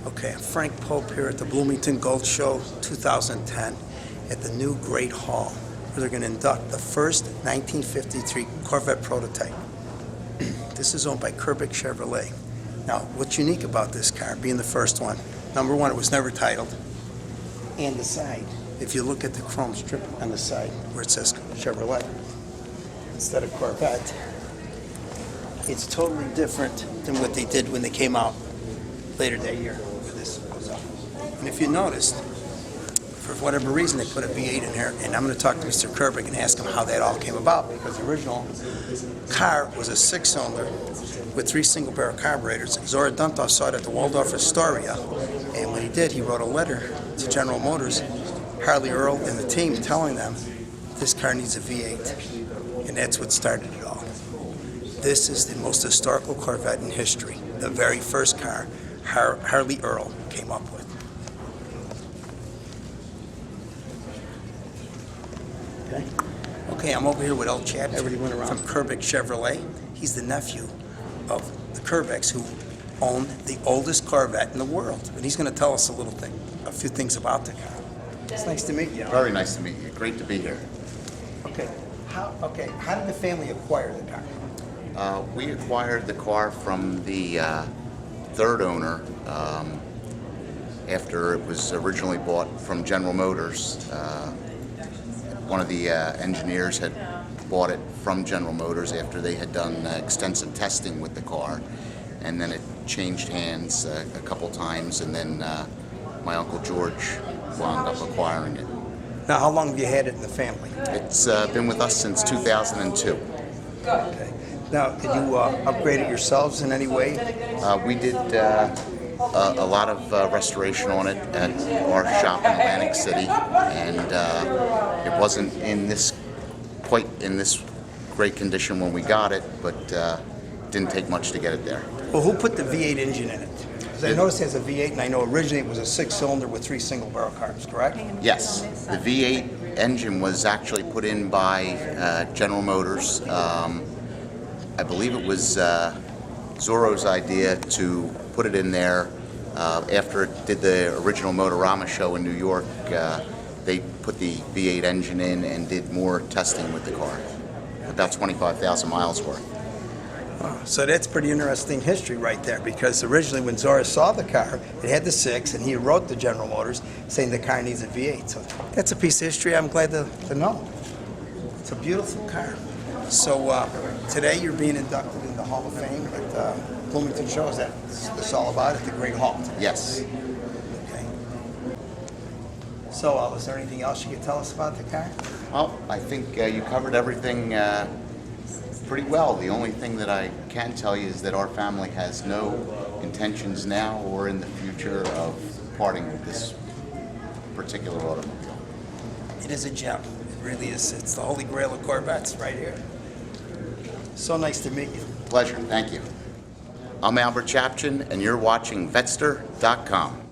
Okay, I'm Frank Pope here at the Bloomington Gold Show 2010 at the new Great Hall, where they're going to induct the first 1953 Corvette prototype. This is owned by Corvette Chevrolet. Now, what's unique about this car, being the first one, number one, it was never titled, and the side, if you look at the chrome strip on the side where it says Chevrolet instead of Corvette, it's totally different than what they did when they came out later that year where this goes up. And if you noticed, for whatever reason, they put a V8 in here, and I'm going to talk to Mr. Kerbick and ask him how that all came about, because the original car was a six-cylinder with three single-barrel carburetors. Zora Duntov saw it at the Waldorf Astoria, and when he did, he wrote a letter to General Motors, Harley Earl, and the team telling them this car needs a V8, and that's what started it all. This is the most historical Corvette in history, the very first car Harley Earl came up with. Okay, I'm over here with El Chap from Kerbick Chevrolet. He's the nephew of the Kerbicks, who own the oldest Corvette in the world. And he's going to tell us a few things about the car. It's nice to meet you. Very nice to meet you. Great to be here. Okay, how did the family acquire the car? We acquired the car from the third owner after it was originally bought from General Motors. One of the engineers had bought it from General Motors after they had done extensive testing with the car, and then it changed hands a couple times, and then my Uncle George wound up acquiring it. Now, how long have you had it in the family? It's been with us since 2002. Okay. Now, did you upgrade it yourselves in any way? We did a lot of restoration on it at our shop in Atlantic City, and it wasn't quite in this great condition when we got it, but didn't take much to get it there. Well, who put the V8 engine in it? Because I noticed it has a V8, and I know originally it was a six-cylinder with three single-barrel carbs, correct? Yes, the V8 engine was actually put in by General Motors. I believe it was Zorro's idea to put it in there after it did the original Motorama show in New York. They put the V8 engine in and did more testing with the car, about 25,000 miles worth. So that's pretty interesting history right there, because originally when Zora saw the car, it had the six, and he wrote to General Motors saying the car needs a V8. So that's a piece of history I'm glad to know. It's a beautiful car. So today you're being inducted in the Hall of Fame at the Bloomington Show. Is that this all about at the Great Hall today? Yes. Okay. So is there anything else you could tell us about the car? Well, I think you covered everything pretty well. The only thing that I can tell you is that our family has no intentions now or in the future of parting with this particular automobile. It is a gem. It really is. It's the holy grail of Corvettes right here. So nice to meet you. Pleasure. Thank you. I'm Albert Chapchin, and you're watching Vetster.com.